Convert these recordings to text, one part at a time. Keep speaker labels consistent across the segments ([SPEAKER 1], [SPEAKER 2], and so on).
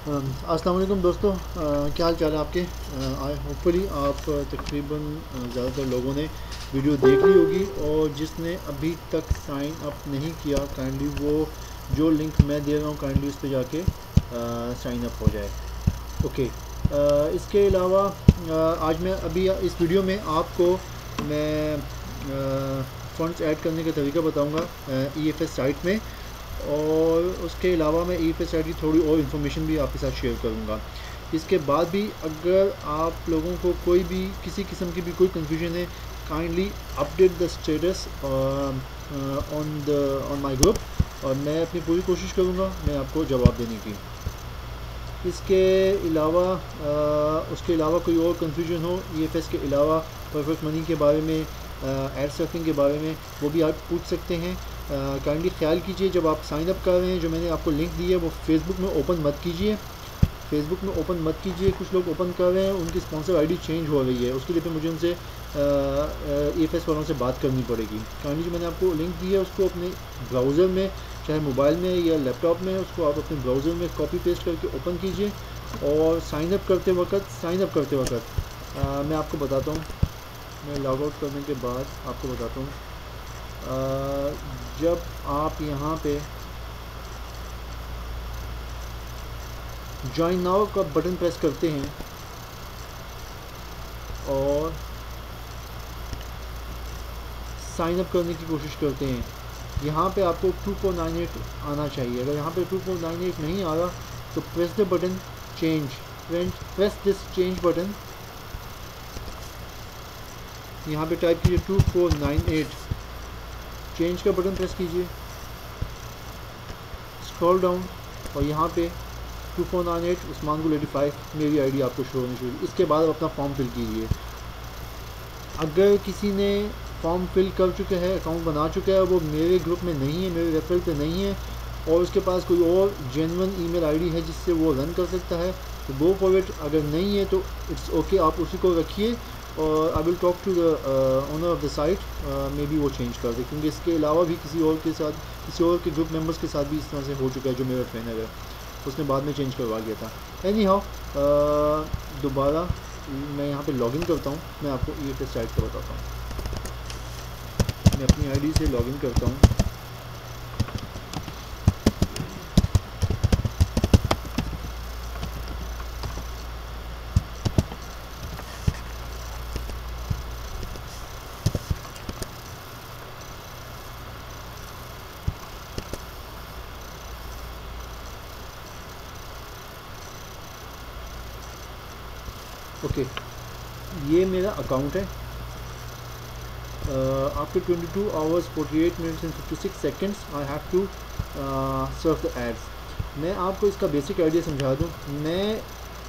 [SPEAKER 1] अस्सलाम वालेकुम दोस्तों, क्या हाल चाल है आपके। आई होपफुली आप तकरीबन ज़्यादातर लोगों ने वीडियो देख ली होगी, और जिसने अभी तक साइन अप नहीं किया काइंडली वो जो लिंक मैं दे रहा हूँ काइंडली उस पर जाके साइन अप हो जाए। ओके। इसके अलावा आज मैं अभी इस वीडियो में आपको मैं फ़ंड्स ऐड करने का तरीका बताऊंगा EFS साइट में, और उसके अलावा मैं EFS साइट की थोड़ी और इन्फॉर्मेशन भी आपके साथ शेयर करूंगा। इसके बाद भी अगर आप लोगों को कोई भी किसी किस्म की भी कोई कन्फ्यूजन है, kindly update the status on my group, और मैं अपनी पूरी कोशिश करूँगा मैं आपको जवाब देने की। इसके अलावा उसके अलावा कोई और कन्फ्यूजन हो EFS के अलावा परफेक्ट मनी के बारे में, एड सर्फिंग के बारे में, वो भी आप पूछ सकते हैं। काइंडली ख्याल कीजिए जब आप साइन अप कर रहे हैं, जो मैंने आपको लिंक दी है वो फेसबुक में ओपन मत कीजिए। फेसबुक में ओपन मत कीजिए। कुछ लोग ओपन कर रहे हैं, उनकी स्पॉन्सर आईडी चेंज हो रही है, उसके लिए फिर मुझे उनसे EFS वालों से बात करनी पड़ेगी। काइंडली जो मैंने आपको लिंक दी है उसको अपने ब्राउज़र में, चाहे मोबाइल में या लैपटॉप में, उसको आप अपने ब्राउज़र में कॉपी पेस्ट करके ओपन कीजिए, और साइन अप करते वक्त मैं आपको बताता हूँ। मैं लॉग आउट करने के बाद आपको बताता हूँ। जब आप यहाँ पे ज्वाइन नाउ का बटन प्रेस करते हैं और साइन अप करने की कोशिश करते हैं, यहाँ पे आपको 2498 आना चाहिए। अगर यहाँ पे 2498 नहीं आ रहा तो press the button change, press this change button. यहाँ पे टाइप कीजिए 2498, चेंज का बटन प्रेस कीजिए, स्क्रॉल डाउन, और यहाँ पे 2498 उस्मान गुल 85 मेरी आईडी आपको शो होनी शुरू। इसके बाद आप अपना फॉर्म फिल कीजिए। अगर किसी ने फॉर्म फिल कर चुका है, अकाउंट बना चुका है, वो मेरे ग्रुप में नहीं है, मेरे रेफरल पे नहीं है, और उसके पास कोई और जेन्युइन ईमेल आईडी है जिससे वो रन कर सकता है, तो गो फॉर इट। अगर नहीं है तो इट्स ओके, आप उसी को रखिए, और I will talk to the owner of the site, maybe वो चेंज कर दे, क्योंकि इसके अलावा भी किसी और के साथ, किसी और के ग्रुप मेम्बर्स के साथ भी इस तरह से हो चुका है। जो मेरा ट्रेनर है उसने बाद में चेंज करवा लिया था। एनी हाउ, दोबारा मैं यहाँ पे लॉगिन करता हूँ, मैं आपको EFS साइट का बताता हूँ। मैं अपनी आईडी से लॉगिन करता हूँ। ओके, ये मेरा अकाउंट है। After 22 hours 48 minutes and 56 seconds I have to serve the ads. मैं आपको इसका बेसिक आइडिया समझा दूँ। मैं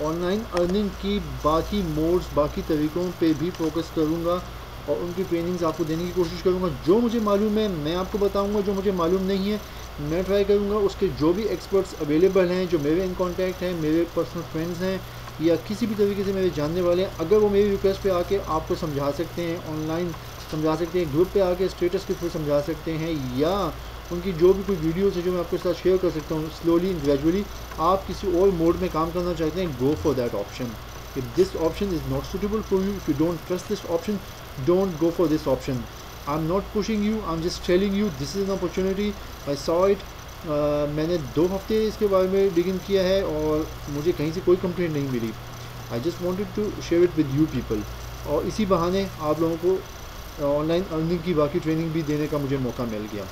[SPEAKER 1] ऑनलाइन अर्निंग की बाकी मोड्स, बाकी तरीक़ों पे भी फोकस करूँगा, और उनकी ट्रेनिंग्स आपको देने की कोशिश करूँगा। जो मुझे मालूम है मैं आपको बताऊँगा, जो मुझे मालूम नहीं है मैं ट्राई करूँगा उसके जो भी एक्सपर्ट्स अवेलेबल हैं, जो मेरे इन कॉन्टैक्ट हैं, मेरे पर्सनल फ्रेंड्स हैं, या किसी भी तरीके से मेरे जानने वाले हैं, अगर वो मेरी रिक्वेस्ट पे आके आपको समझा सकते हैं, ऑनलाइन समझा सकते हैं, ग्रुप पे आके स्टेटस के थ्रू समझा सकते हैं, या उनकी जो भी कोई वीडियोस है जो मैं आपके साथ शेयर कर सकता हूँ स्लोली एंड ग्रेजुअली, आप किसी और मोड में काम करना चाहते हैं, go for that option. If this option is not suitable for you, if you don't trust this option, don't go for this option. I am not pushing you, I am just telling you this is an opportunity, I saw it. मैंने 2 हफ्ते इसके बारे में digging किया है और मुझे कहीं से कोई कंप्लेंट नहीं मिली। I just wanted to share it with you people, और इसी बहाने आप लोगों को ऑनलाइन अर्निंग की बाकी ट्रेनिंग भी देने का मुझे मौका मिल गया।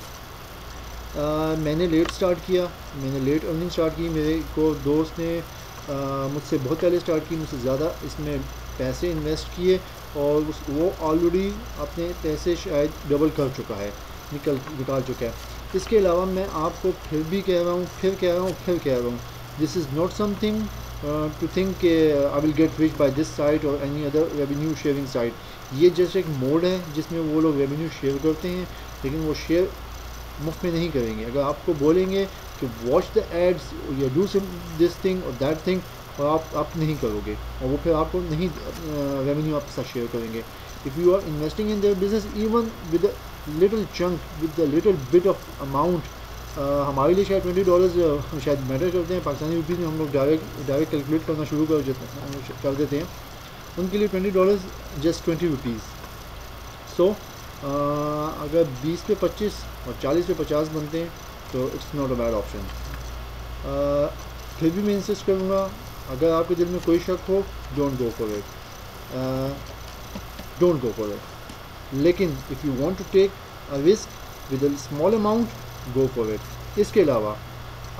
[SPEAKER 1] मैंने लेट स्टार्ट किया, मैंने लेट अर्निंग स्टार्ट की। मेरे को दोस्त ने मुझसे बहुत पहले स्टार्ट की, मुझसे ज़्यादा इसमें पैसे इन्वेस्ट किए, और वो ऑलरेडी अपने पैसे शायद डबल कर चुका है, निकाल चुका है। इसके अलावा मैं आपको फिर भी कह रहा हूँ, this is not something to think I will get rich by this site और any other revenue sharing site. ये जैसे एक मोड है जिसमें वो लोग रेवेन्यू शेयर करते हैं, लेकिन वो शेयर मुफ्त में नहीं करेंगे। अगर आपको बोलेंगे कि वॉच द एड्स या डू दिस थिंग और दैट थिंग, और आप नहीं करोगे, और वो फिर आपको नहीं रेवेन्यू आपके साथ शेयर करेंगे। If you are investing in their business even with a little chunk, with a little bit of amount, हमारे लिए शायद $20 शायद मैटर करते हैं। पाकिस्तानी रुपीज़ में हम लोग डायरेक्ट कैलकुलेट करना शुरू कर देते हैं। उनके लिए $20 जस्ट 20 रुपीज़। सो अगर 20 पे 25 और 40 पे 50 बनते हैं तो it's not a bad option. फिर भी मैं इंसिस्ट करूँगा, अगर आपके दिल में कोई शक हो, don't go for it, don't go for it. लेकिन if you want to take a risk with a small amount, go for it. इसके अलावा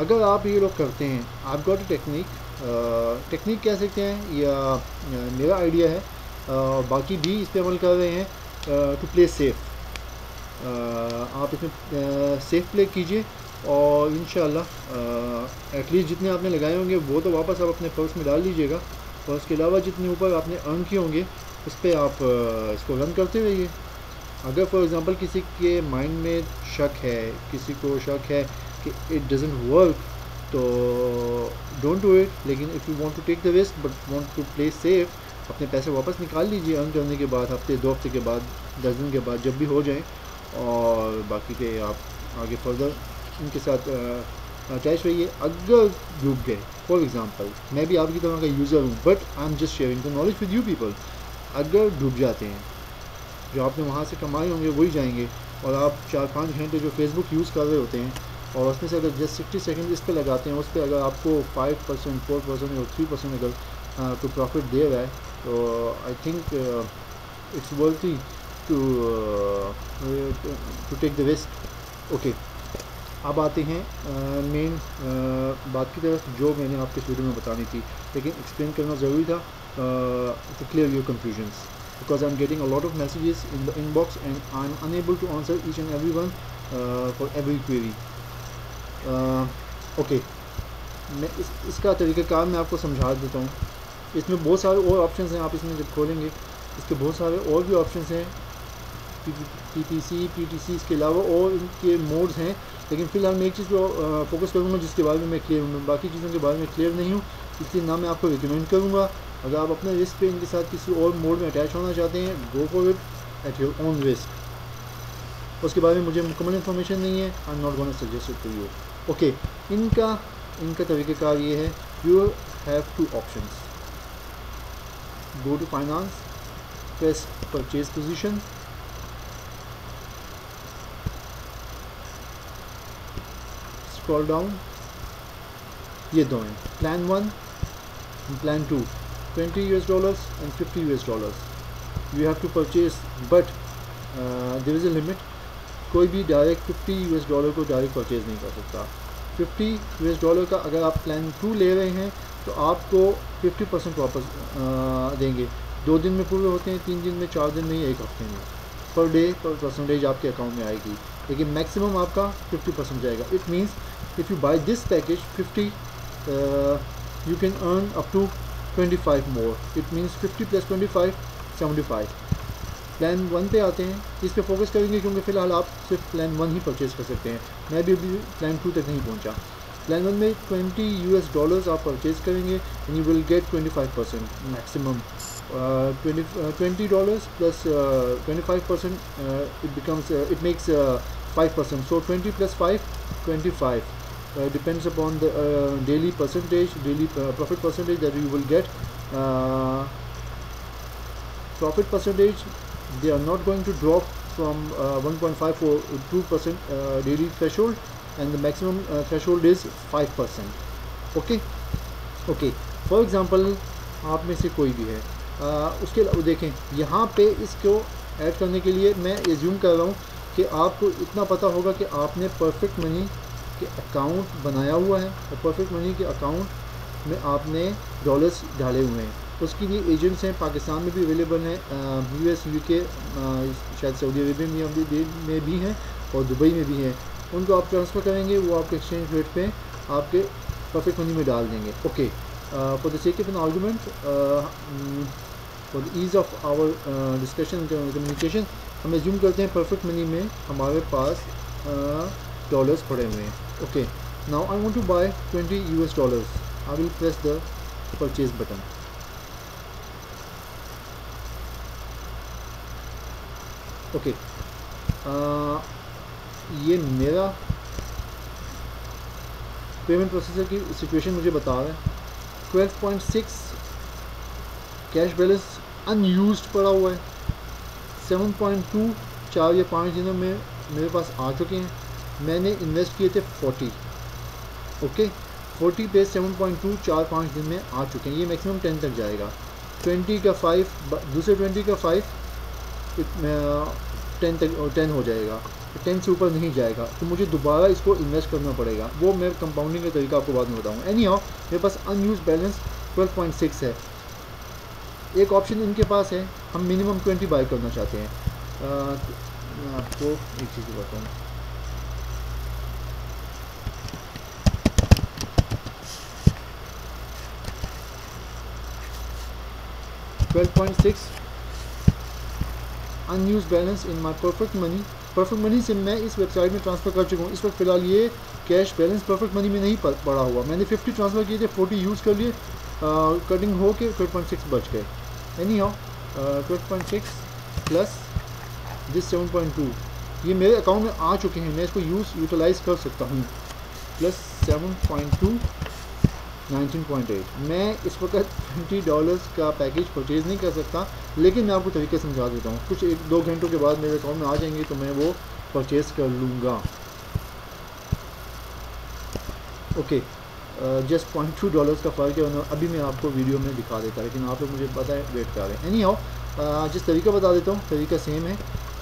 [SPEAKER 1] अगर आप ये लोग करते हैं, आप गॉट अ टेक्निक कह सकते हैं, या मेरा आइडिया है, बाकी भी इस पर अमल कर रहे हैं, टू प्ले सेफ़। आप इसमें सेफ़ प्ले कीजिए और इंशाल्लाह एटलीस्ट जितने आपने लगाए होंगे वो तो वापस आप अपने पर्स में डाल लीजिएगा, और उसके अलावा जितने ऊपर आपने अर्न किए होंगे उस पर आप इसको रन करते रहिए। अगर फॉर एग्ज़ाम्पल किसी के माइंड में शक है, किसी को शक है कि इट डजंट वर्क, तो डोंट डू इट। लेकिन if you want to take the risk but want to play safe, अपने पैसे वापस निकाल लीजिए अर्न करने के बाद, हफ्ते 2 हफ्ते के बाद, 10 दिन के बाद, जब भी हो जाए, और बाकी के आप आगे फर्दर उनके साथ अटैच रहिए। अगर डूब गए, फॉर एग्ज़ाम्पल मैं भी आपकी तरह का यूज़र हूँ, but I am just sharing the knowledge with you people. अगर डूब जाते हैं, जो आपने वहाँ से कमाए होंगे वही जाएंगे, और आप 4-5 घंटे जो फेसबुक यूज़ कर रहे होते हैं, और उसमें से अगर जस्ट 60 सेकेंड इस पर लगाते हैं, उस पर अगर आपको 5%, 4% और 3% अगर कोई प्रॉफिट दे रहा है, तो I think it's worthy to take the risk. Okay, अब आते हैं मेन बात की तरफ, जो मैंने आपके इस वीडियो में बतानी थी, लेकिन एक्सप्लेन करना ज़रूरी था to clear your confusions, because I'm getting a lot of messages in the inbox and I'm unable to answer each and every one for every query. Okay, मैं इसका तरीक़ाकार मैं आपको समझा देता हूँ। इसमें बहुत सारे और ऑप्शंस हैं, आप इसमें जब खोलेंगे इसके बहुत सारे और भी ऑप्शंस हैं, PTC इसके अलावा और इनके मोड्स हैं। लेकिन फ़िलहाल मैं एक चीज़ पर फोकस करूँगा जिसके बारे में मैं क्लियर हूँ, बाकी चीज़ों के बारे में क्लियर नहीं हूँ, इसलिए ना मैं आपको रिकमेंड करूँगा। अगर आप अपने रिस्क पे इनके साथ किसी और मोड में अटैच होना चाहते हैं, go for it at your own risk. उसके बारे में मुझे मुकम्मल इन्फॉर्मेशन नहीं है, I am not gonna suggest it to you. Okay, इनका तरीक़ाकार ये है, you have 2 options. Go to finance, press purchase position, scroll down, ये दो हैं, plan 1 and plan 2, $20 and $50। you have to purchase, but there is a limit। कोई भी direct $50 को डायरेक्ट परचेज़ नहीं कर सकता। $50 का अगर आप प्लान 2 ले रहे हैं तो आपको 50% वापस देंगे। 2 दिन में पूरे होते हैं, 3 दिन में, 4 दिन में, 1 हफ्ते में, पर डे पर परसेंटेज आपके अकाउंट में आएगी, लेकिन मैक्सिमम आपका 50% जाएगा। It means if you buy this package 50, you can earn up to 25 more। it means 50 plus 25 75। Plan 1 पे आते हैं, इस पे फोकस करेंगे क्योंकि फ़िलहाल आप सिर्फ प्लान 1 ही परचेज़ कर सकते हैं। मैं भी अभी प्लान 2 तक नहीं पहुंचा। प्लान 1 में $20 आप परचेज़ करेंगे and you will get 25% maximum. $20 plus 25%, it makes 5%। so 20 plus 5 25। Depends upon the daily profit percentage that you will get। Profit percentage, they are not going to drop from 1.5 or 2% daily threshold, and the maximum threshold is 5%। okay, for example आप में से कोई भी है, उसके देखें यहाँ पे इसको ऐड करने के लिए मैं एज्यूम कर रहा हूँ कि आपको इतना पता होगा कि आपने परफेक्ट मनी के अकाउंट बनाया हुआ है, और परफेक्ट मनी के अकाउंट में आपने डॉलर्स डाले हुए हैं। उसके लिए एजेंट्स हैं, पाकिस्तान में भी अवेलेबल हैं, US UK, शायद सऊदी अरेबिया में भी हैं और दुबई में भी हैं। उनको आप ट्रांसफ़र करेंगे, वो आपके एक्सचेंज रेट पे आपके परफेक्ट मनी में डाल देंगे। Okay, for the sake of an argument, for the ease of our discussion communication, हम एज्यूम करते हैं परफेक्ट मनी में हमारे पास डॉलर्स पड़े हुए हैं। Okay, now I want to buy $20। I will press the purchase button. Okay, ये मेरा पेमेंट प्रोसेसर की सिचुएशन मुझे बता रहा है 12.6 कैश बैलेंस अनयूज्ड पड़ा हुआ है। 7.2 4 या 5 दिनों में मेरे पास आ चुके हैं। मैंने इन्वेस्ट किए थे 40, ओके 40 पे 7.2 4-5 दिन में आ चुके हैं। ये मैक्सिमम 10 तक जाएगा। 20 का 5 दूसरे 20 का 5 10 तक 10 हो जाएगा, 10 से ऊपर नहीं जाएगा। तो मुझे दोबारा इसको इन्वेस्ट करना पड़ेगा। वो मैं कंपाउंडिंग का तरीका आपको बाद में बताऊँगा। एनी हाउ मेरे पास अनयूज बैलेंस 12.6 है। एक ऑप्शन इनके पास है, हम मिनिमम 20 बाय करना चाहते हैं। मैं आपको एक चीज़ बताऊँ, $12.6 unused balance in my perfect money. Perfect money से मैं इस वेबसाइट में ट्रांसफ़र कर चुका हूँ। इस वक्त फ़िलहाल ये कैश बैलेंस परफेक्ट मनी में नहीं पड़ा हुआ। मैंने 50 ट्रांसफ़र किए थे, 40 यूज़ कर लिए, कटिंग हो के 12.6 बच गए। एनी हाउ 12.6 प्लस दिस 7.2 ये मेरे अकाउंट में आ चुके हैं। मैं इसको यूटिलाइज़ कर सकता हूँ। प्लस 7.2 19.8। मैं इस वक्त $20 का पैकेज परचेज़ नहीं कर सकता, लेकिन मैं आपको तरीके समझा देता हूँ। कुछ 1-2 घंटों के बाद मेरे अकाउंट में आ जाएंगे तो मैं वो परचेज़ कर लूँगा। ओके जस्ट $0.2 का फ़र्क है। अभी मैं आपको वीडियो में दिखा देता, लेकिन आप लोग मुझे पता है वेट कर रहे हैं। एनी हाउ जिस तरीका बता देता हूँ, तरीका सेम है।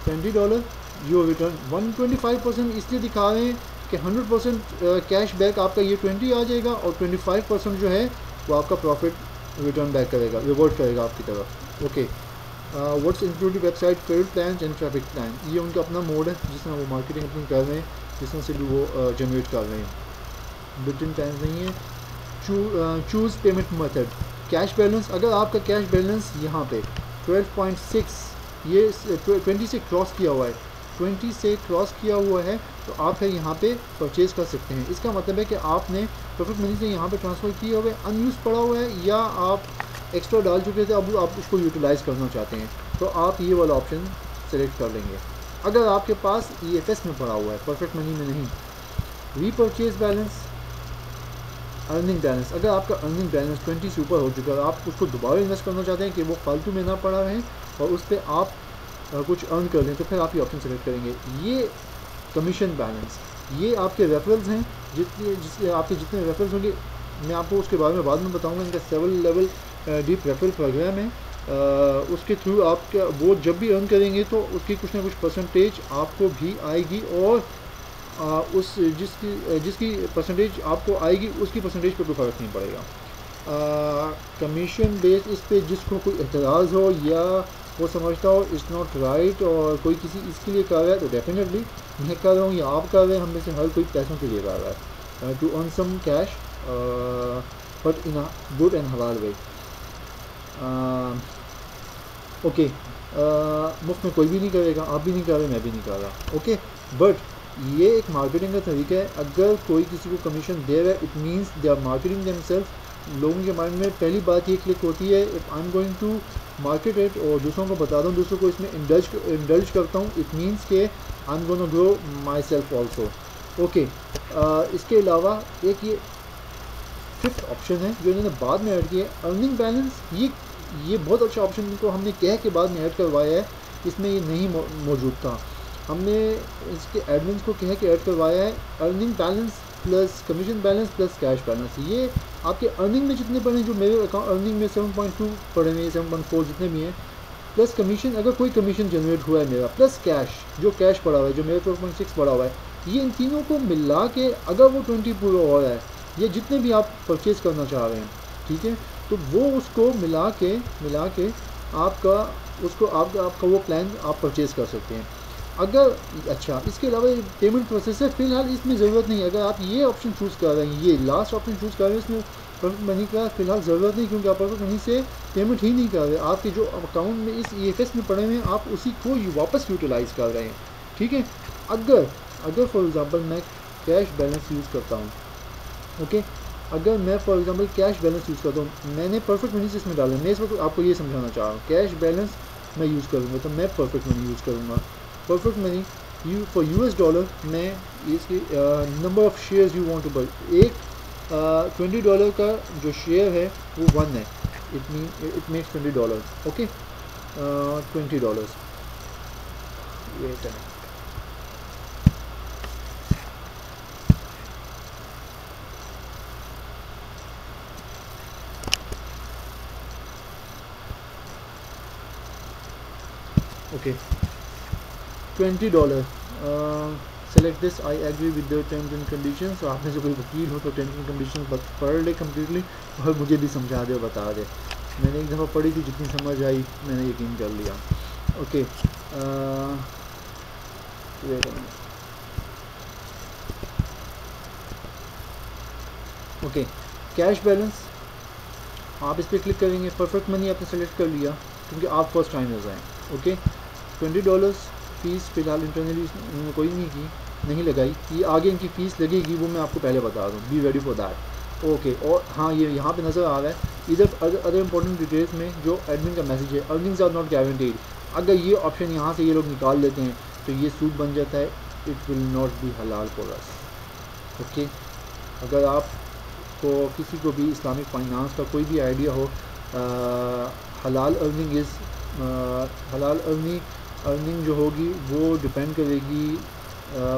[SPEAKER 1] $20 यू रिटर्न 125% इसलिए दिखा रहे हैं कि 100% कैश बैक आपका ये 20 आ जाएगा और 25% जो है वो आपका प्रॉफिट रिटर्न बैक करेगा, रिवॉर्ड करेगा आपकी तरफ। Okay what's included website credit plan and traffic plan, ये उनका अपना मोड है जिसमें वो मार्केटिंग अपनी कर रहे हैं, जिसमें से भी वो जनरेट कर रहे हैं। बिल्टिन प्लान नहीं है। Choose payment method. Cash balance, अगर आपका कैश बैलेंस यहाँ पे 12.6 ये 20 से क्रॉस किया हुआ है, 20 से क्रॉस किया हुआ है तो आप फिर यहाँ पे परचेज़ कर सकते हैं। इसका मतलब है कि आपने परफेक्ट मनी से यहाँ पे ट्रांसफ़र किए हुए अनयूज़ पड़ा हुआ है, या आप एक्स्ट्रा डाल चुके थे, अब आप उसको यूटिलाइज़ करना चाहते हैं, तो आप ये वाला ऑप्शन सेलेक्ट कर लेंगे। अगर आपके पास EFS में पड़ा हुआ है, परफेक्ट मनी में नहीं। रीपरचेज बैलेंस, अर्निंग बैलेंस, अगर आपका अर्निंग बैलेंस 20 से ऊपर हो चुका है, आप उसको दोबारा इन्वेस्ट करना चाहते हैं कि वो फालतू में ना पड़ा रहे और उस पर आप कुछ अर्न कर लें, तो फिर आप ये ऑप्शन सेलेक्ट करेंगे। ये कमीशन बैलेंस, ये आपके रेफरल्स हैं, आपके जितने रेफरल्स होंगे मैं आपको उसके बारे में बाद में बताऊंगा। इनका 7 लेवल डीप रेफरल प्रोग्राम है। उसके थ्रू आपका वो जब भी अर्न करेंगे तो उसकी कुछ ना कुछ परसेंटेज आपको भी आएगी, और उस जिसकी परसेंटेज आपको आएगी उसकी परसेंटेज पर कोई फ़र्क नहीं पड़ेगा। कमीशन बेस, इस पर जिसको कोई एतराज़ हो या वो समझता हो इट्स नॉट राइट और कोई किसी इसके लिए कर रहा है, तो डेफिनेटली मैं कर रहा हूँ या आप कर रहे हैं, हम में से हर कोई पैसों के लिए कर रहा है to earn some cash but in a good and halal way. Okay मुफ्त में कोई भी नहीं करेगा, आप भी नहीं कर रहे, मैं भी नहीं कर रहा। ओके बट ये एक मार्केटिंग का तरीका है। अगर कोई किसी को कमीशन दे रहा है, it means they are marketing themselves. लोगों के माइंड में पहली बात ये क्लिक होती है, if I am going to market it और दूसरों को बताता हूँ, दूसरों को इसमें इंडल्ज करता हूँ, इट मीन्स के I am gonna grow my self also. Okay इसके अलावा एक ये 5th ऑप्शन है जो इन्होंने बाद में ऐड किया है, अर्निंग बैलेंस। ये बहुत अच्छा ऑप्शन इनको हमने कह के बाद में ऐड करवाया है, इसमें ये नहीं मौजूद था। हमने इसके एडमिन्स को कह के ऐड करवाया है, earning balance plus commission balance plus cash balance. ये आपके अर्निंग में जितने पड़े, जो मेरे अकाउंट अर्निंग में 7.2 पड़े हुए, 7.4 जितने भी हैं, प्लस कमीशन अगर कोई कमीशन जनरेट हुआ है मेरा, प्लस कैश जो कैश पड़ा हुआ है, जो मेरे 12.6 पड़ा हुआ है, ये इन तीनों को मिला के अगर वो 20 पूरा हो रहा है, ये जितने भी आप परचेज़ करना चाह रहे हैं, ठीक है, तो वो उसको मिला के आपका वो प्लान आप परचेज़ कर सकते हैं। अगर अच्छा इसके अलावा पेमेंट प्रोसेसर फ़िलहाल इसमें ज़रूरत नहीं है। अगर आप ये ऑप्शन चूज़ कर रहे हैं, ये लास्ट ऑप्शन चूज़ कर रहे हैं, इसमें परफेक्ट मनी का फ़िलहाल ज़रूरत नहीं, क्योंकि आप परफेक्ट मनी से पेमेंट ही नहीं कर रहे। आपके जो अकाउंट में इस EFS में पड़े हुए हैं, आप उसी को वापस यूटिलाइज़ कर रहे हैं, ठीक है। अगर फॉर एग्ज़ाम्पल मैं कैश बैलेंस यूज़ करता हूँ, ओके, अगर मैं for example cash balance use करता हूँ, मैंने परफेक्ट मनी से इसमें डाला है, मैं इस वक्त आपको ये समझाना चाह रहा हूँ। कैश बैलेंस मैं यूज़ करूँगा तो मैं परफेक्ट मनी यूज़ करूँगा। Perfect money for US dollar, मैं इसकी number of shares you want to buy, एक $20 का जो शेयर है वो 1 है, इट मेक्स $20, ओके। $20 वेट है, okay $20। Select this, I agree with the terms and conditions. आपने जो कोई वकील हो तो टर्म्स एंड कंडीशंस पढ़ ले कम्प्लीटली और मुझे भी समझा दे, बता दे। मैंने एक दफ़ा पढ़ी थी, जितनी समझ आई मैंने यकीन कर लिया। ओके ओके कैश बैलेंस आप इस पर क्लिक करेंगे। परफेक्ट मनी आपने सेलेक्ट कर लिया क्योंकि आप फर्स्ट टाइमर्स हैं, ओके। $20 फ़ीस फ़िलहाल इंटरनली उन्होंने कोई नहीं लगाई। ये आगे इनकी फ़ीस लगेगी वो मैं आपको पहले बता दूँ, be ready for that, okay. और हाँ, ये यहाँ पे नज़र आ रहा है इधर अदर इंपॉर्टेंट डिटेल्स में जो एडमिन का मैसेज है, अर्निंग्स आर नॉट गारंटीड। अगर ये ऑप्शन यहाँ से ये लोग निकाल लेते हैं तो ये सूद बन जाता है, इट विल नॉट बी हलाल फॉर अस, ओके। अगर आपको किसी को भी इस्लामिक फाइनेंस का कोई भी आइडिया हो, हलाल अर्निंग इज़ हलाल अर्निंग जो होगी वो डिपेंड करेगी,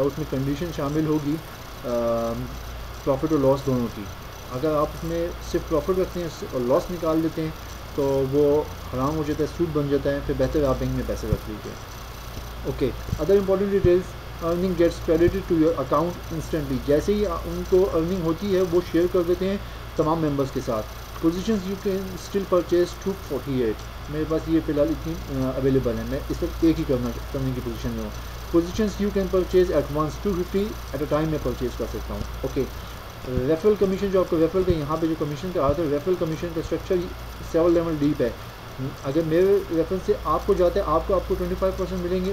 [SPEAKER 1] उसमें कंडीशन शामिल होगी प्रॉफिट और लॉस दोनों की। अगर आप उसमें सिर्फ प्रॉफिट रखते हैं और लॉस निकाल देते हैं तो वो हराम हो जाता है, सूद बन जाता है, फिर बेहतर आप बैंक में पैसे रख लीजिए, okay. Other important details, earning gets credited to your account instantly. जैसे ही उनको अर्निंग होती है वो शेयर कर देते हैं तमाम मेंबर्स के साथ। Positions you can still purchase 248, मेरे पास ये फ़िलहाल इतनी अवेलेबल है, मैं इस वक्त एक ही करने की पोजीशन में हूँ। Positions you can purchase at once 250 at a time में परचेज कर सकता हूँ, ओके। रेफरल कमीशन जो आपको रेफरल का यहाँ पे जो कमीशन का आता है, रेफरल कमीशन का स्ट्रक्चर 7 लेवल डीप है। अगर मेरे रेफरल से आपको जाता है आपको 25% मिलेंगे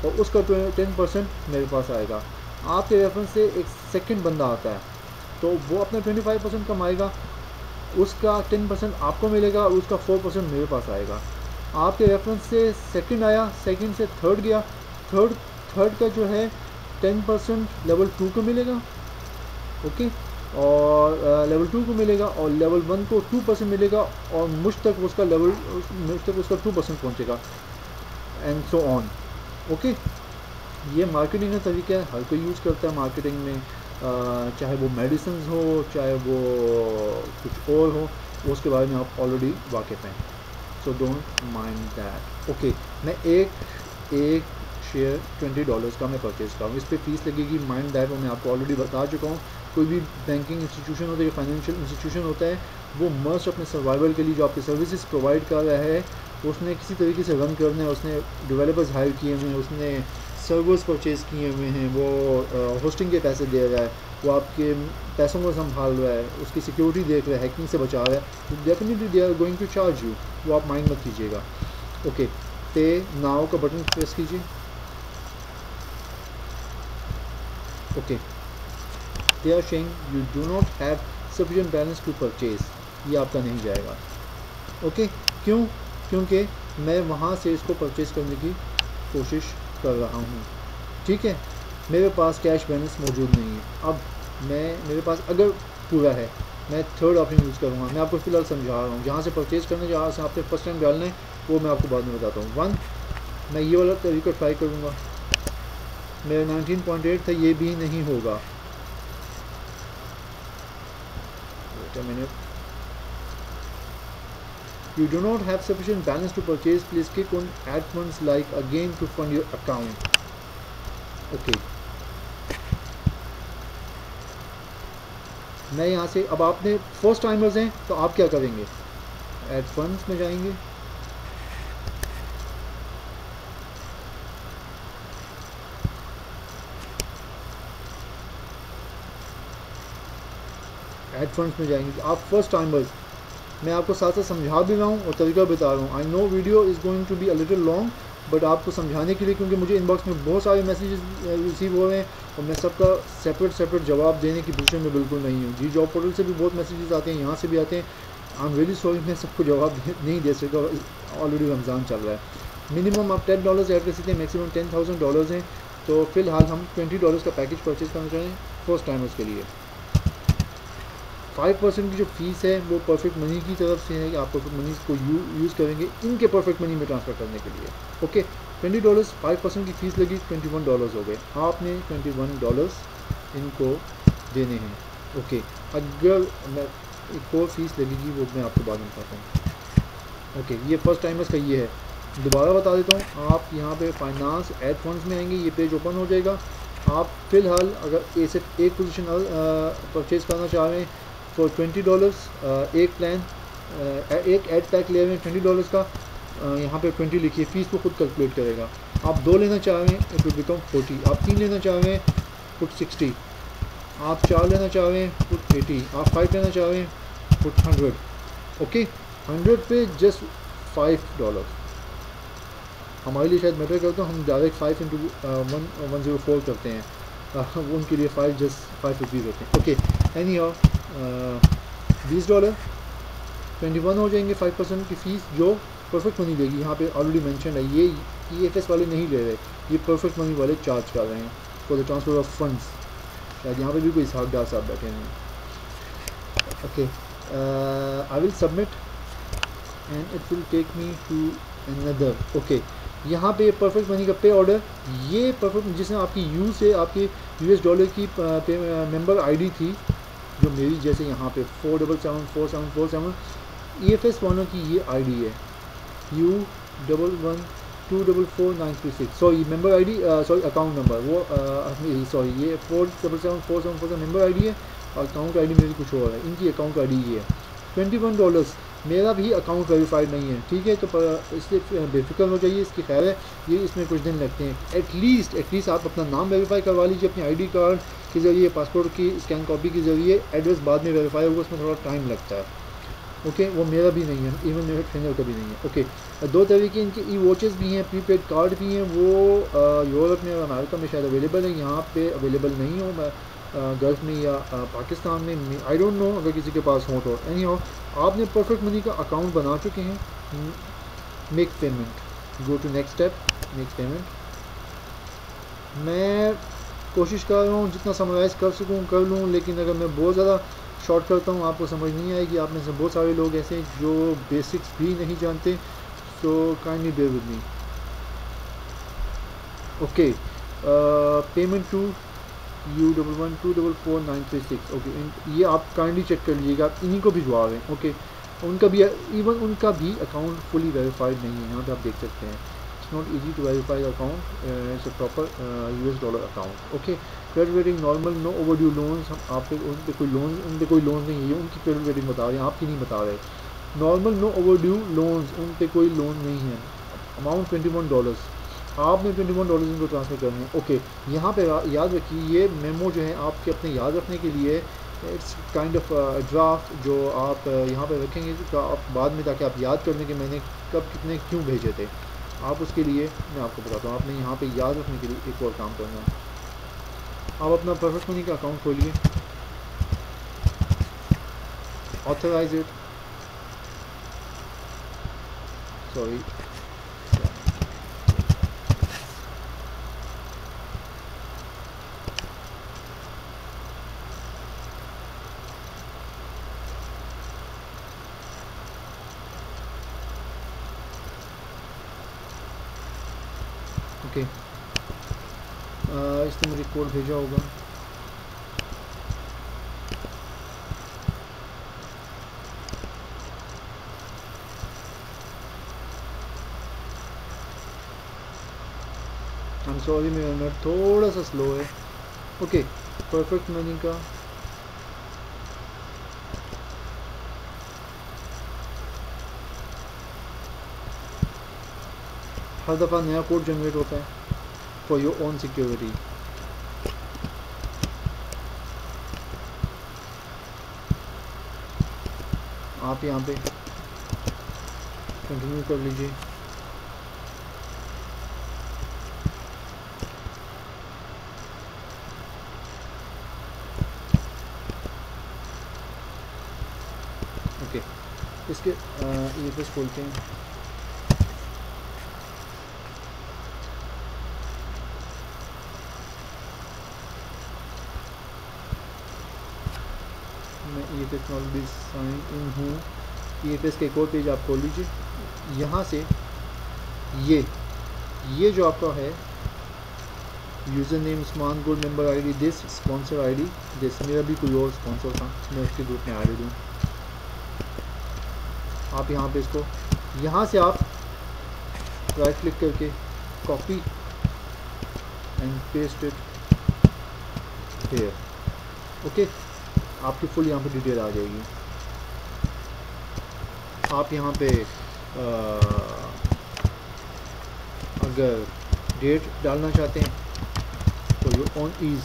[SPEAKER 1] और उसका 10% मेरे पास आएगा। आपके रेफरेंस से एक सेकंड बंदा आता है तो वो अपना 25% कमाएगा, उसका 10% आपको मिलेगा और उसका 4% मेरे पास आएगा। आपके रेफरेंस से सेकंड आया, सेकंड से थर्ड गया, थर्ड का जो है 10% लेवल 2 को मिलेगा, ओके, और लेवल 2 को मिलेगा और लेवल 1 को 2% मिलेगा और मुझ तक उसका 2% पहुँचेगा एंड सो ऑन, ओके। ये मार्केटिंग का तरीका है, हर कोई यूज़ करता है मार्केटिंग में, चाहे वो मेडिसिन हो चाहे वो कुछ और हो, उसके बारे में आप ऑलरेडी वाकिफ़ हैं, so don't mind that, okay. मैं एक शेयर $20 का मैं परचेज़ कर रहा हूँ, इस पर फीस लगेगी, माइंड दैट, वो मैं आपको ऑलरेडी बता चुका हूँ। कोई भी बैंकिंग इंस्टीट्यूशन होता है या फाइनेंशियल इंस्टीट्यूशन होता है, वो मस्ट अपने सर्वाइवल के लिए जो आपके सर्विसेज प्रोवाइड कर रहा है उसने किसी तरीके से रन करना है, उसने डेवलपर्स हायर किए हुए हैं, उसने सर्वर्स परचेज़ किए हुए हैं, वो होस्टिंग के पैसे दे रहा है, वो आपके पैसों को संभाल रहा है, उसकी सिक्योरिटी देख रहा है, हैकिंग से बचा रहा है, तो definitely they are going to charge you, वो आप माइंड मत कीजिएगा, ओके। पे नाउ का बटन प्रेस कीजिए, okay. They are saying you do not have sufficient balance to purchase, ये आपका नहीं जाएगा, ओके। क्यों? क्योंकि मैं वहाँ से इसको परचेज़ करने की कोशिश कर रहा हूँ, ठीक है। मेरे पास कैश बैलेंस मौजूद नहीं है। अब मेरे पास अगर पूरा है, मैं थर्ड ऑप्शन यूज़ करूँगा। मैं आपको फ़िलहाल समझा रहा हूँ, जहाँ से परचेज़ करना, जहाँ से आपने फर्स्ट टाइम डालना है, वो मैं आपको बाद में बताता हूँ। 1, मैं ये वाला तरीका ट्राई करूँगा, मेरा 19.8 था, ये भी नहीं होगा, wait a minute. You do not have sufficient balance to purchase, please click on add funds like again to fund your account, okay। मैं यहाँ से, अब आपने फर्स्ट टाइमर्स हैं तो आप क्या करेंगे, एड फंड्स में जाएंगे, एड फंड्स में जाएंगे, आप फर्स्ट टाइमर्स, मैं आपको साथ साथ समझा भी रहा हूँ और तरीका बता रहा हूँ। I know video is going to be a little long, but आपको समझाने के लिए, क्योंकि मुझे इनबॉक्स में बहुत सारे मैसेजेस रिसीव हो रहे हैं और मैं सबका सेपरेट जवाब देने की पोजीशन में बिल्कुल नहीं हूँ। जी जॉब पोर्टल से भी बहुत मैसेजेस आते हैं, यहाँ से भी आते हैं, आई एम रियली सॉरी, मैं सबको जवाब नहीं दे सकता, ऑलरेडी रमज़ान चल रहा है। मिनिमम आप $10 ऐड कर सकते हैं, मैक्सिमम $10,000 हैं, तो फ़िलहाल हम $20 का पैकेज परचेज़ करना चाहें फर्स्ट टाइमर्स के लिए। 5% की जो फ़ीस है वो परफेक्ट मनी की तरफ से है कि आप परफेक्ट मनी को यूज़ करेंगे इनके परफेक्ट मनी में ट्रांसफ़र करने के लिए। ओके, $20 5% की फ़ीस लगी, $21 हो गए। आपने $21 इनको देने हैं। ओके, अगर मैं एक और फीस लगेगी वो मैं आपको बाद में बताता हूँ। ओके, ये फर्स्ट टाइमर्स का ये है। दोबारा बता देता हूँ, आप यहाँ पे फाइनेंस एड फंड्स में आएंगे, ये पेज ओपन हो जाएगा। आप फ़िलहाल अगर सिर्फ एक पोजीशन परचेज़ करना चाह रहे हैं फॉर $20, एक प्लान एक एड पैक ले रहे हैं $20 का, यहाँ पे 20 लिखिए, फ़ीस वो खुद कैलकुलेट करेगा। आप 2 लेना चाह रहे हैं इट विल बिकम 40, आप 3 लेना चाह रहे हैं पुट 60, आप 4 लेना चाह रहे हैं पुट 80, आप 5 लेना चाह रहे हैं पुट 100। ओके, 100 पे जस्ट $5 हमारे लिए शायद मैटर करता है, हम डायरेक्ट 5 इंटू 104 करते हैं, वो उनके लिए 5 जस्ट 5 रुपीज़ होते हैं। ओके, एनी हाउ $20 21 हो जाएंगे 5% की फ़ीस जो परफेक्ट मनी देगी। यहाँ पे ऑलरेडी मेंशन है, ये EFS वाले नहीं ले रहे, ये परफेक्ट मनी वाले चार्ज कर रहे हैं for the transfer of funds. शायद यहाँ पे भी कोई हिसाबदार साहब बैठे हैं। Okay, I will submit and it will take me to another. Okay, यहाँ पे परफेक्ट मनी का पे ऑर्डर, ये परफेक्ट जिसने आपकी से आपके $US की मेंबर ID थी, जो मेरी जैसे यहाँ पे 4774747 EFS वालों की ये ID है, U11244936। Sorry member ID, sorry account number, वो सॉरी ये 4774747 मेंबर ID है, अकाउंट ID मेरी कुछ और है, इनकी अकाउंट ID ये है। $21 मेरा भी अकाउंट वेरीफाइड नहीं है, ठीक है, तो इससे बेफिक्र हो जाइए, इसकी खैर है, ये इसमें कुछ दिन लगते हैं। एटलीस्ट आप अपना नाम वेरीफाई करवा लीजिए अपनी ID कार्ड के ज़रिए, पासपोर्ट की स्कैन कॉपी के ज़रिए, एड्रेस बाद में वेरीफाई होगा, उसमें थोड़ा टाइम लगता है। ओके, वो मेरा भी नहीं है, इवन मेरे ट्रेनर का भी नहीं है। ओके, 2 तरीके इनके वॉचेस भी हैं, प्रीपेड कार्ड भी हैं, वो यूरोप में और अमेरिका में शायद अवेलेबल है, यहाँ पे अवेलेबल नहीं हो, गल्फ़ में या पाकिस्तान में, आई डोंट नो, अगर किसी के पास हो तो। एनी हाउ, आपने परफेक्ट मनी का अकाउंट बना चुके हैं, make payment, go to next step, make payment. मैं कोशिश कर रहा हूँ जितना समराइज़ कर सकूँ कर लूँ, लेकिन अगर मैं बहुत ज़्यादा शॉर्ट करता हूँ आपको समझ नहीं आएगी। आप में से बहुत सारे लोग ऐसे हैं जो बेसिक्स भी नहीं जानते, so kindly bear with me. Okay, payment to U11244936। Okay, ये आप काइंडली चेक कर लीजिएगा, आप इन्हीं को भिजवा रहे हैं। ओके, उनका भी इवन उनका भी अकाउंट फुली वेरीफाइड नहीं है, यहाँ पे आप देख सकते हैं। It's not easy to verify account, it's a proper $US account. Okay, credit rating normal, no overdue loans, हम आप पे उन पर कोई लोन नहीं है, उनकी क्रेडिट रेटिंग बता रहे हैं, आपकी नहीं बता रहे। नॉर्मल, नो ओवरड्यू लोन्स, उन पर कोई लोन नहीं है। अमाउंट $21, आपने $21 इनको ट्रांसफ़र करने हैं। ओके, यहाँ पे याद रखिए, ये मेमो जो है आपके अपने याद रखने के लिए, इट्स काइंड ऑफ ड्राफ्ट जो आप यहाँ पे रखेंगे तो आप बाद में, ताकि आप याद कर लें कि मैंने कब कितने क्यों भेजे थे। आप उसके लिए मैं आपको बताता हूँ, आपने यहाँ पे याद रखने के लिए एक और काम करना है। आप अपना परफेक्ट मनी का अकाउंट खोलिए, ऑथराइज इट, सॉरी ओके, इसने मुझे कोड भेजा होगा। आई एम सॉरी, मेरा नेट थोड़ा सा स्लो है। ओके, परफेक्ट मनी का हर दफ़ा नया कोड जनरेट होता है फॉर योर ओन सिक्योरिटी। आप यहाँ पे कंटिन्यू कर लीजिए। ओके, इसके ये बस खोलते हैं। मैं EFS में ऑलरेडी साइन इन हूँ। EFS का एक और पेज आप खोल लीजिए। यहाँ से ये जो आपका है यूज़र नेम उस्मान गुल, member ID this, sponsor ID this, मेरा भी कोई और स्पॉन्सर था, मैं उसके ग्रुप में ऐड दूँ। आप यहाँ पे इसको यहाँ से आप राइट क्लिक करके copy and paste it here. Okay, आपकी फुल यहाँ पे डिटेल आ जाएगी। आप यहाँ पे अगर डेट डालना चाहते हैं तो योर ऑन इज़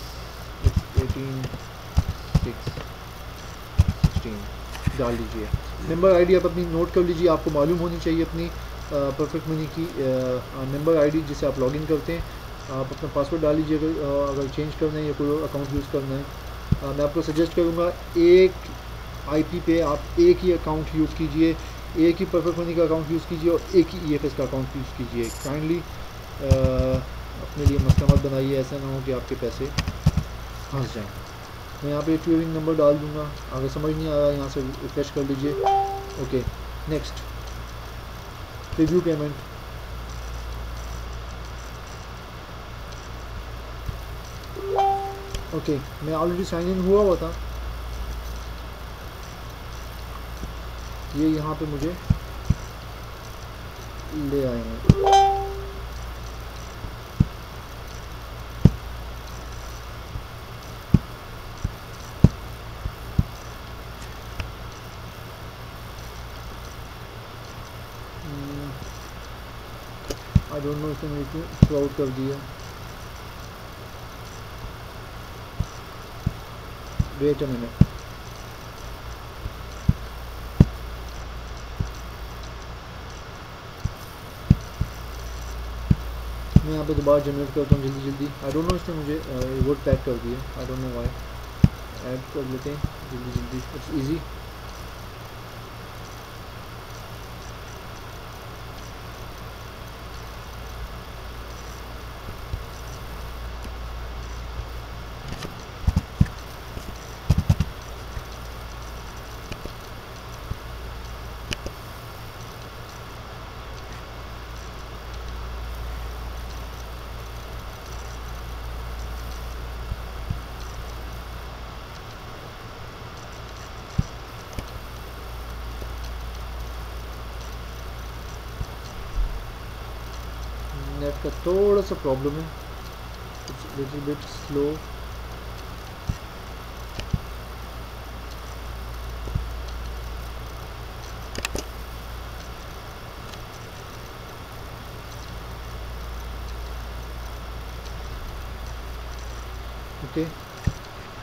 [SPEAKER 1] 18/6/16 डाल लीजिए। मेंबर आईडी आप अपनी नोट कर लीजिए, आपको मालूम होनी चाहिए अपनी परफेक्ट मनी की मेंबर आईडी जिसे आप लॉगिन करते हैं। आप अपना पासवर्ड डाल लीजिए अगर चेंज करना है या कोई और अकाउंट यूज़ करना है। मैं आपको सजेस्ट करूँगा एक आईपी पे आप एक ही अकाउंट यूज़ कीजिए, एक ही परफेक्ट मनी का अकाउंट यूज़ कीजिए और एक ही EFS का अकाउंट यूज़ कीजिए। काइंडली अपने लिए मसला मत बनाइए, ऐसा ना हो कि आपके पैसे फंस जाएं। मैं यहाँ पे ट्यूरिंग नंबर डाल दूँगा, अगर समझ नहीं आ रहा यहाँ से रिफ्रेश कर लीजिए। Okay, next review payment. Okay, मैं ऑलरेडी साइन इन हुआ था, ये यहाँ पे मुझे ले आएंगे। आई डोंट नो इसने मेरे को थ्रो आउट कर दिया। वेट अ मिनट, मैं यहाँ पे दोबारा जनरेट करता हूँ जल्दी। आई डोंट नो इसने मुझे वर्ड पैक कर दिया, I don't know why. Add कर लेते हैं जल्दी, इट्स इजी। नेट का थोड़ा सा प्रॉब्लम है, it's little bit slow. Okay,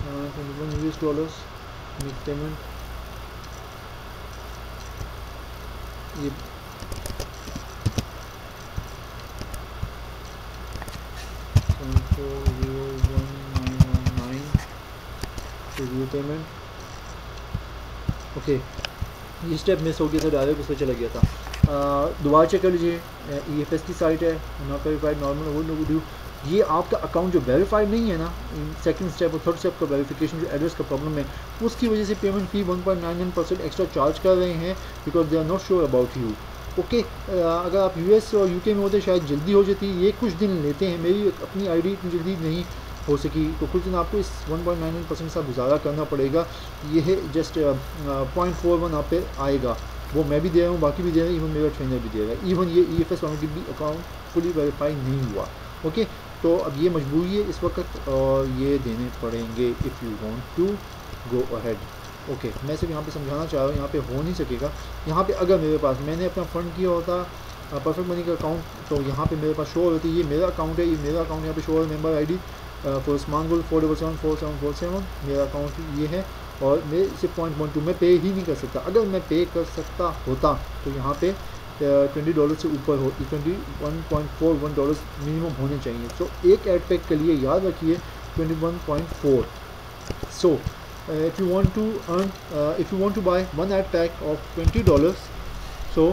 [SPEAKER 1] $21 make payment. ये रिव्यू पेमेंट। ओके, ये स्टेप मिस हो गया था, डायरेक्ट उस पर चला गया था। दोबारा चेक कर लीजिए, EFS की साइट है, नॉट वेरीफाइड, नॉर्मल वो नो। ये आपका अकाउंट जो वेरीफाइड नहीं है ना, सेकंड स्टेप और थर्ड स्टेप का वेरिफिकेशन जो एड्रेस का प्रॉब्लम है, उसकी वजह से पेमेंट फी 1.99% एक्स्ट्रा चार्ज कर रहे हैं because they are not sure about you. Okay, अगर आप US और UK में होते शायद जल्दी हो जाती, ये कुछ दिन लेते हैं। मेरी अपनी आईडी इतनी जल्दी नहीं हो सकी, तो कुछ दिन आपको इस 1.99% से गुजारा करना पड़ेगा। ये है जस्ट 0.41 आप पे आएगा, वो मैं भी दे रहा हूँ, बाकी भी दे रहे हैं, इवन मेरा ट्रेनर भी दे रहा है। इवन ये EFS वालों की भी अकाउंट फुली वेरीफाई नहीं हुआ। ओके, तो अब ये मजबूरी है इस वक्त और ये देने पड़ेंगे if you want to go ahead. Okay, मैं सिर्फ यहाँ पे समझाना चाह रहा हूँ, यहाँ पे हो नहीं सकेगा। यहाँ पे अगर मेरे पास मैंने अपना फ़ंड किया होता परफेक्ट मनी का अकाउंट, तो यहाँ पे मेरे पास शो होती है, ये मेरा अकाउंट है, ये मेरा अकाउंट यहाँ पे शो है, मेंबर ID फॉर उस्मान गुल 4774747 मेरा अकाउंट ये है। और मैं इसे 0.12 मैं पे ही नहीं कर सकता। अगर मैं पे कर सकता होता तो यहाँ पे $20 से ऊपर हो, $21.41 मिनिमम होने चाहिए। सो एक एड पैक के लिए याद रखिए 21.4। सो if you want to earn if you want to buy one ad pack of $20, so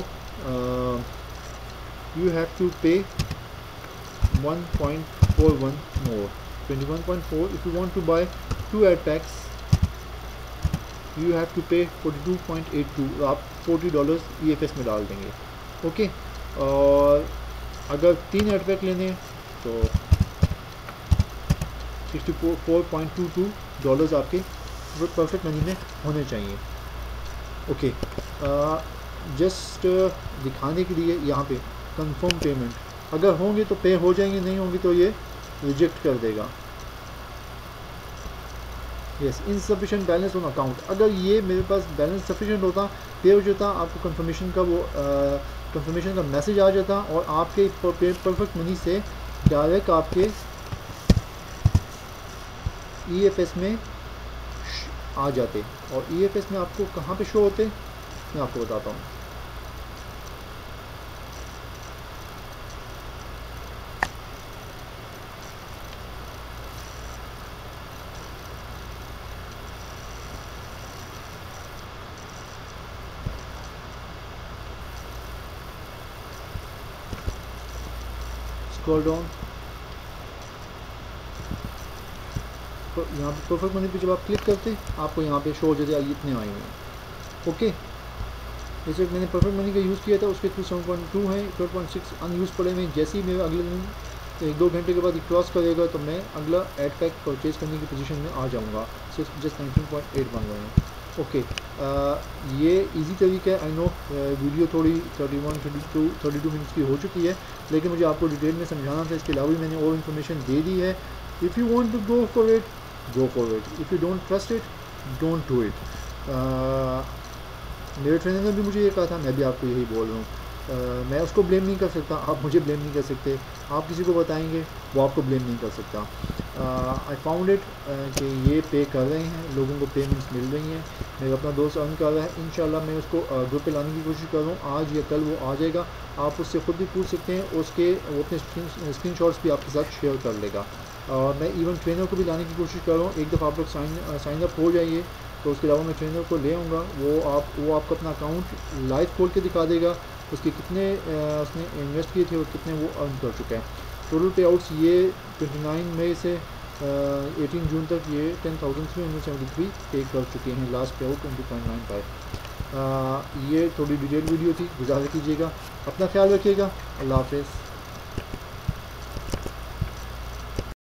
[SPEAKER 1] you have to pay 1.41 more, 21.4. If you want to buy two ad packs you have to pay 42.82, आप $40 EFS में डाल देंगे। Okay, और अगर 3 एडपैक लेने हैं तो $64.22 आपके परफेक्ट मनी में होने चाहिए। ओके, जस्ट दिखाने के लिए यहाँ पे कंफर्म पेमेंट, अगर होंगे तो पे हो जाएंगे, नहीं होंगे तो ये रिजेक्ट कर देगा। Yes, insufficient balance on account, अगर ये मेरे पास बैलेंस सफिशिएंट होता, पे हो जाता, आपको कंफर्मेशन का वो कंफर्मेशन का मैसेज आ जाता और आपके परफेक्ट मनी से डायरेक्ट आपके EFS में आ जाते। और EFS में आपको कहाँ पे शो होते, मैं आपको बताता हूँ। स्क्रॉल डाउन, यहाँ पे परफेक्ट मनी पे जब आप क्लिक करते आपको यहाँ पे शो हो जाते इतने आए हुए हैं। ओके, जैसे मैंने परफेक्ट मनी का यूज़ किया था उसके 7.2 है, 12.6 अनयूज़ पड़े हुए। जैसे ही मेरे अगले दिन 1-2 घंटे के बाद क्रॉस करेगा तो मैं अगला एड पैक परचेज़ करने की पोजीशन में आ जाऊँगा। सिर्फ जस्ट 19.8 बन रहे हैं। ओके, ये इजी तरीका है। आई नो वीडियो थोड़ी 32 मिनट्स की हो चुकी है, लेकिन मुझे आपको डिटेल में समझाना था। इसके अलावा भी मैंने और इन्फॉर्मेशन दे दी है। If you want to go for it, go for it. If you don't trust it, don't do it. मेरे ट्रेनर ने भी मुझे ये कहा था, मैं भी आपको यही बोल रहा हूँ। मैं उसको ब्लेम नहीं कर सकता, आप मुझे ब्लेम नहीं कर सकते। आप किसी को बताएंगे वो आपको ब्लेम नहीं कर सकता। आई फाउंड इट कि ये पे कर रहे हैं, लोगों को पेमेंट्स मिल रही हैं, मेरा अपना दोस्त अर्न कर रहा है। इंशाल्लाह मैं उसको ग्रुप पे लाने की कोशिश कर रहा हूँ, आज या कल वो आ जाएगा। आप उससे ख़ुद भी पूछ सकते हैं, उसके वो अपने स्क्रीन शॉट्स भी आपके साथ शेयर कर लेगा। और मैं इवन ट्रेनर को भी लाने की कोशिश कर रहा हूँ। एक दफ़ा आप लोग साइन अप हो जाइए तो उसके अलावा मैं ट्रेनर को ले आऊँगा। वो आपको अपना अकाउंट लाइव खोल के दिखा देगा, उसके कितने उसने इन्वेस्ट किए थे और कितने वो अर्न कर चुका है। टोटल पे आउट्स ये 29 मई से 18 जून तक ये 10,373 पे कर चुके हैं। लास्ट पे आउट 20.95। ये थोड़ी डिटेल वीडियो थी, गुजारिश कीजिएगा। अपना ख्याल रखिएगा। अल्लाह हाफ़िज़।